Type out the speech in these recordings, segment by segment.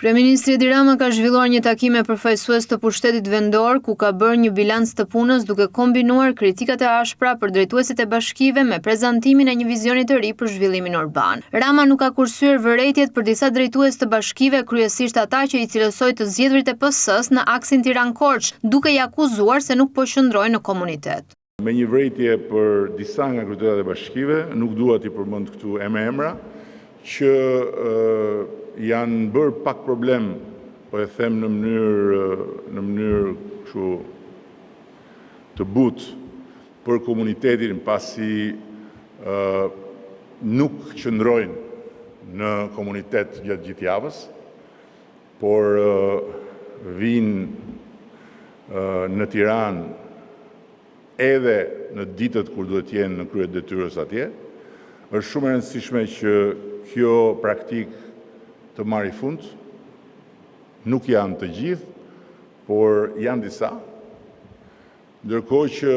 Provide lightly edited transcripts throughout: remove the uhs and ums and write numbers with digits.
Kryeministri Edi Rama ka zhvilluar një takim me përfaqësues të pushtetit vendor ku ka bërë një bilanc të punës duke kombinuar kritikat e ashpra për drejtuesit e bashkive me prezantimin e një vizioni të ri për zhvillimin urban. Rama nuk ka kursyer vërejtjet për disa drejtues të bashkive, kryesisht ata që i cilësoi të zgjedhurit e PS-s në aksin Tiranë-Korç, duke i akuzuar se nuk po qëndrojnë në komunitet. Me një vërejtje për disa nga kryetarët e bashkive, nuk dua t'i përmend këtu emra, që janë bërë pak problem, po e them në mënyrë kështu të butë për komunitetin pasi nuk qëndrojnë në komunitet gjatë gjithë javës, por vinë në Tiranë edhe në ditët kur duhet jenë në krye detyrës atje. Është shumë e rëndësishme që kjo praktik të marrë fund. Nuk janë të gjithë, por janë disa. Ndërkohë që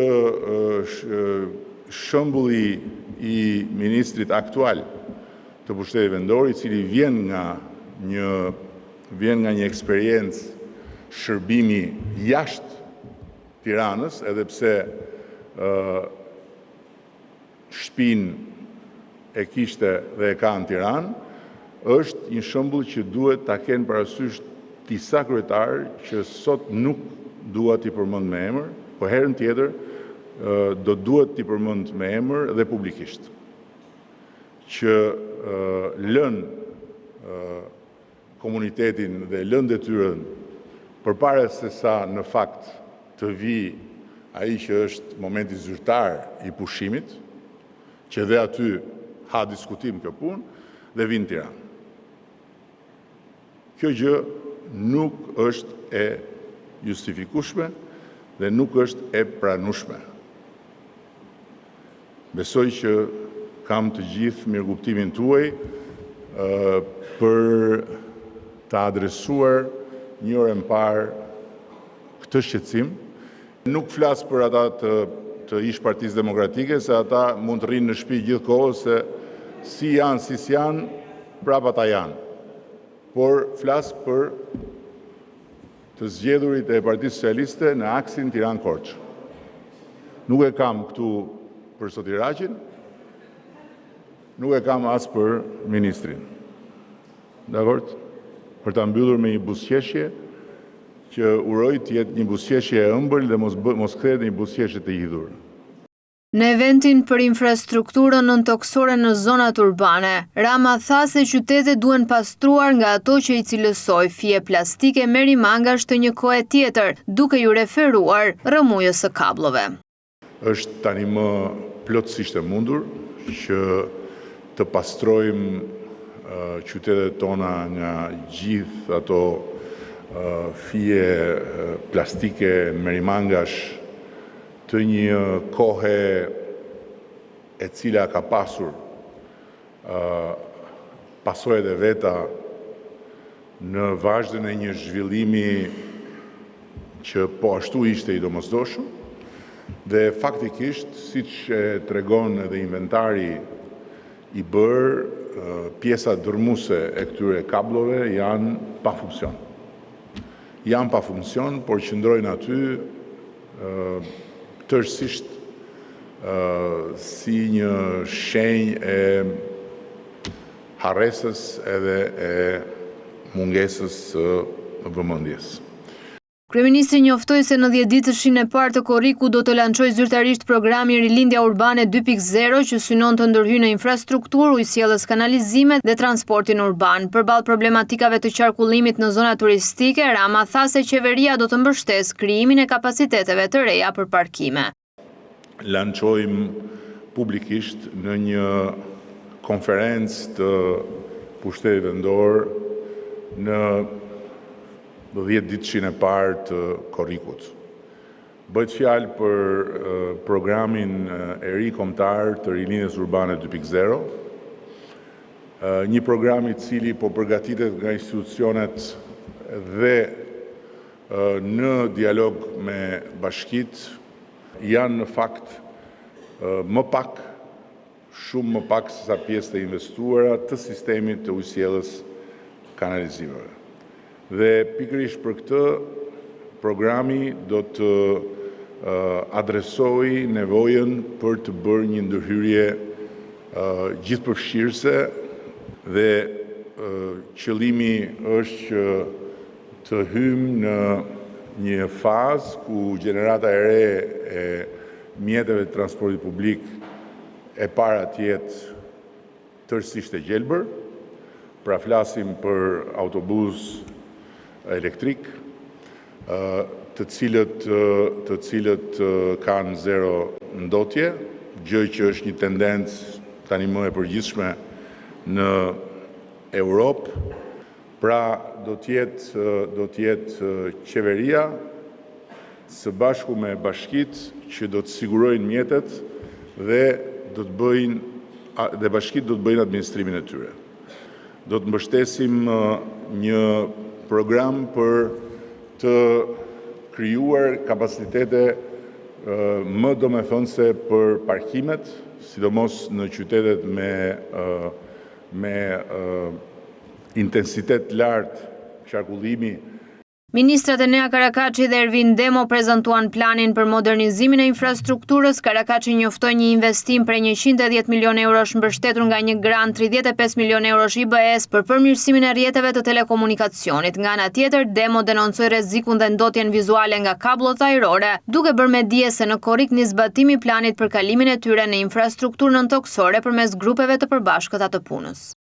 shembulli i ministrit aktual të pushtetit vendor, i cili vjen nga një eksperiencë shërbimi jashtë Tiranës, edhe pse shtëpinë e kishte dhe e ka në Tiranë, është një shembull që duhet ta kenë parasysh disa kryetarë që sot nuk dua t'i përmend me emër, por herën tjetër do duhet t'i përmend me emër dhe publikisht. Që lën komunitetin dhe lën detyrën përpara se sa në fakt të vi ai që është momenti zyrtar i pushimit, që dhe aty ha diskutim kjo punë, dhe vinë Tiranë. Kjo gjë nuk është e justifikueshme dhe nuk është e pranueshme. Besoj që kam të gjithë mirëkuptimin tuaj për të adresuar një orë më parë këtë shqetësim. Nuk flas për ata të ish Partisë Demokratike, se ata mund të rrinë në shtëpi gjithë kohës, se si janë, si s'janë, prap ata janë. Por flas për të zgjedhurit e Partisë Socialiste në aksin Tiranë-Korç. Nuk e kam këtu për Soti Raqin, nuk e kam as për ministrin. Dakord? Për ta mbyllur me një buzëqeshje që uroj të jetë një buzëqeshje e ëmbël dhe mos kthehet në një buzëqeshje të hidhur. Në eventin për infrastrukturën nëntoksore në zonat urbane, Rama tha se qytetet duhen pastruar nga ato që i cilësoi fije plastike merimangash të një kohe tjetër, duke ju referuar rrëmujës së kabllove. Është tani më plotësisht e mundur që të pastrojmë qytetet tona nga gjithë ato fije plastike merimangash të një kohe e cila ka pasur pasojat e veta në vazhdën e një zhvillimi që po ashtu ishte i domosdoshëm, dhe faktikisht, siç e tregon edhe inventari i bërë, pjesa dërmuese e këtyre kabllove janë pa funksion. Janë pa funksion, por qëndrojnë aty tërësisht si një shenjë e harresës edhe e mungesës së vëmendjes. Kryeministri njoftoi se në 10 ditëshin e parë të korrikut do të lançojë zyrtarisht programin Rilindja Urbane 2.0 që synon të ndërhyjë në infrastrukturë, ujësjellës, kanalizimet dhe transportin urban. Përballë problematikave të qarkullimit në zona turistike, Rama tha se qeveria do të mbështesë krijimin e kapaciteteve të reja për parkime. Lançojmë publikisht në një konferencë të pushtetit vendor në 10 ditëshin e parë të korrikut. Bëhet fjalë për programin e ri kombëtar të Rilindjes Urbane 2.0, një program i cili po përgatitet nga institucionet dhe në dialog me bashkitë. Janë në fakt më pak, shumë më pak se sa pjesë të investuara të sistemit të ujësjellës kanalizimeve. Dhe pikërisht për këtë, programi do të adresoj nevojën për të bërë një ndërhyrje gjithëpërfshirëse dhe qëllimi është që të hymë në një fazë ku gjenerata e re e mjeteve të transportit publik e para tjetë tërësisht e gjelbër, pra flasim për autobus elektrik, të cilët kanë zero ndotje, gjë që është një tendencë tani më e përgjithshme në Europë. Pra do t'jetë qeveria së bashku me bashkitë që do të sigurojnë mjetet dhe bashkitë do të bëjnë administrimin e tyre. Do të mbështesim një program për të krijuar kapacitete më domethënëse për parkimet, sidomos në qytetet me intensitet lartë qarkullimi. Ministrat Enea Karakaçi dhe Ervin Demo prezantuan planin për modernizimin e infrastrukturës. Karakaçi njoftoi një investim për 110 milion eurosh mbështetur nga një grant 35 milion eurosh IBE-s për përmirësimin e rrjeteve të telekomunikacionit. Nga ana tjetër, Demo denoncoi rrezikun dhe ndotjen vizuale nga kablot ajrore, duke bërë me dije se në korrik nis zbatimi i planit për kalimin e tyre në infrastrukturën toksore përmes grupeve të përbashkëta të punës.